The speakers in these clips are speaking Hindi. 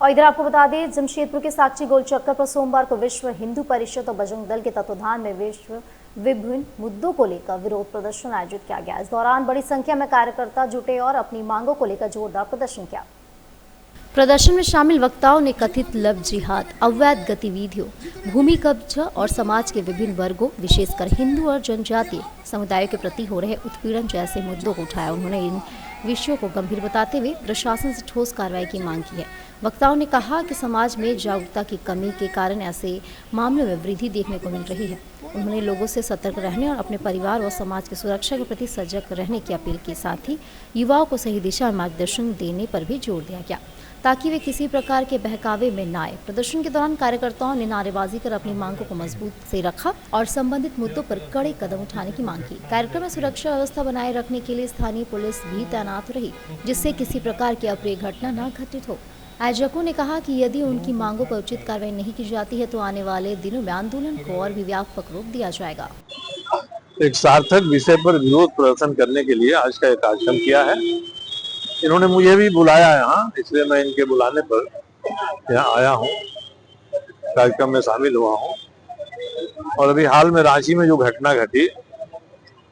और इधर आपको बता दें, जमशेदपुर के साक्षी गोल चक्कर पर सोमवार को विश्व हिंदू परिषद और बजरंग दल के तत्वाधान में विभिन्न मुद्दों को लेकर विरोध प्रदर्शन आयोजित किया गया। इस दौरान बड़ी संख्या में कार्यकर्ता जुटे और अपनी मांगों को लेकर जोरदार प्रदर्शन किया। प्रदर्शन में शामिल वक्ताओं ने कथित लव जिहाद, अवैध गतिविधियों, भूमि कब्जा और समाज के विभिन्न वर्गों, विशेषकर हिंदू और जनजातीय समुदायों के प्रति हो रहे उत्पीड़न जैसे मुद्दों को उठाया। उन्होंने इन विषयों को गंभीर बताते हुए प्रशासन से ठोस कार्रवाई की मांग की है। वक्ताओं ने कहा कि समाज में जागरूकता की कमी के कारण ऐसे मामलों में वृद्धि देखने को मिल रही है। उन्होंने लोगों से सतर्क रहने और अपने परिवार और समाज की सुरक्षा के प्रति सजग रहने की अपील की। साथ ही युवाओं को सही दिशा में मार्गदर्शन देने पर भी जोर दिया गया ताकि वे किसी प्रकार के बहकावे में न आए। प्रदर्शन के दौरान कार्यकर्ताओं ने नारेबाजी कर अपनी मांगों को मजबूत से रखा और संबंधित मुद्दों पर कड़े कदम उठाने की मांग की। कार्यक्रम में सुरक्षा व्यवस्था बनाए रखने के लिए स्थानीय पुलिस भी तैनात रही, जिससे किसी प्रकार की अप्रिय घटना न घटित हो। आयोजकों ने कहा कि यदि उनकी मांगों पर उचित कार्रवाई नहीं की जाती है तो आने वाले दिनों में आंदोलन को और भी व्यापक रूप दिया जाएगा। एक सार्थक विषय पर विरोध प्रदर्शन करने के लिए आज का एक कार्यक्रम किया है। इन्होंने मुझे भी बुलाया है यहाँ, इसलिए मैं इनके बुलाने पर यहाँ आया हूँ, कार्यक्रम में शामिल हुआ हूँ। और अभी हाल में रांची में जो घटना घटी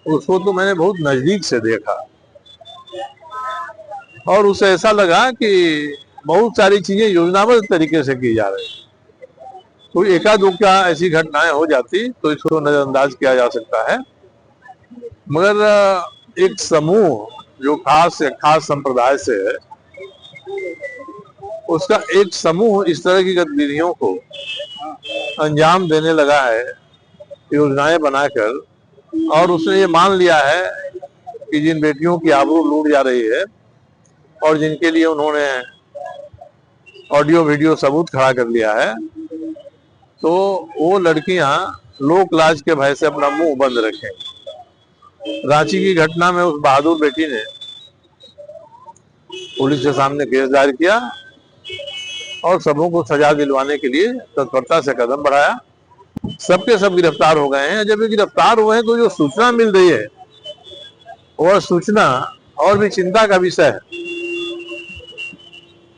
उसको तो मैंने बहुत नजदीक से देखा और उसे ऐसा लगा कि बहुत सारी चीजें योजनाबद्ध तरीके से की जा रही है। तो एकाध क्या ऐसी घटनाएं हो जाती तो इसको नजरअंदाज किया जा सकता है, मगर एक समूह जो खास संप्रदाय से है उसका एक समूह इस तरह की गतिविधियों को अंजाम देने लगा है योजनाएं बनाकर, और उसने ये मान लिया है कि जिन बेटियों की आबरू लूट जा रही है और जिनके लिए उन्होंने ऑडियो वीडियो सबूत खड़ा कर लिया है, तो वो लड़कियां लोक लाज के भय से अपना मुंह बंद रखें। रांची की घटना में उस बहादुर बेटी ने पुलिस के सामने केस दायर किया और सबों को सजा दिलवाने के लिए तत्परता से कदम बढ़ाया। सबके सब गिरफ्तार हो गए हैं। जब ये गिरफ्तार हुए हैं तो जो सूचना मिल रही है वह सूचना और भी चिंता का विषय है।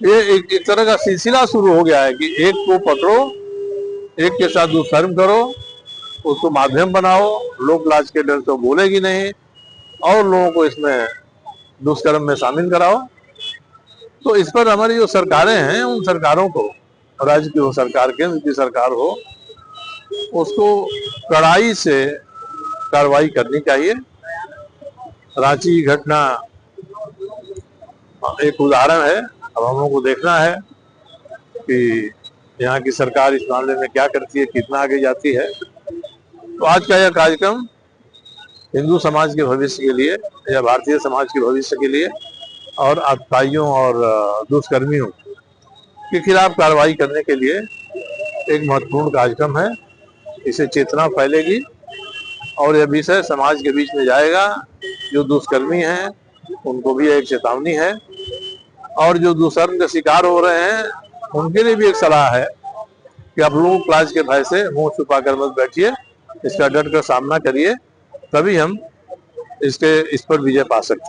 ये एक तरह का सिलसिला शुरू हो गया है कि एक को पकड़ो, एक के साथ दुष्कर्म करो, उसको माध्यम बनाओ, लोक लाज के डर से बोलेगी नहीं और लोगों को इसमें दुष्कर्म में शामिल कराओ। तो इस पर हमारी जो सरकारें हैं उन सरकारों को, राज्य की हो सरकार, केंद्र की सरकार हो, उसको कड़ाई से कार्रवाई करनी चाहिए। रांची की घटना एक उदाहरण है। अब हम लोगों को देखना है कि यहाँ की सरकार इस मामले में क्या करती है, कितना आगे जाती है। तो आज का यह कार्यक्रम हिंदू समाज के भविष्य के लिए या भारतीय समाज के भविष्य के लिए और आतताइयों और दुष्कर्मियों के खिलाफ कार्रवाई करने के लिए एक महत्वपूर्ण कार्यक्रम है। इससे चेतना फैलेगी और यह विषय समाज के बीच में जाएगा। जो दुष्कर्मी हैं उनको भी एक चेतावनी है और जो दुष्कर्म के शिकार हो रहे हैं उनके लिए भी एक सलाह है कि आप लोग लाज के भय से मुंह छुपा कर मत बैठिए, इसका डट कर सामना करिए, तभी हम इस पर विजय पा सकते हैं।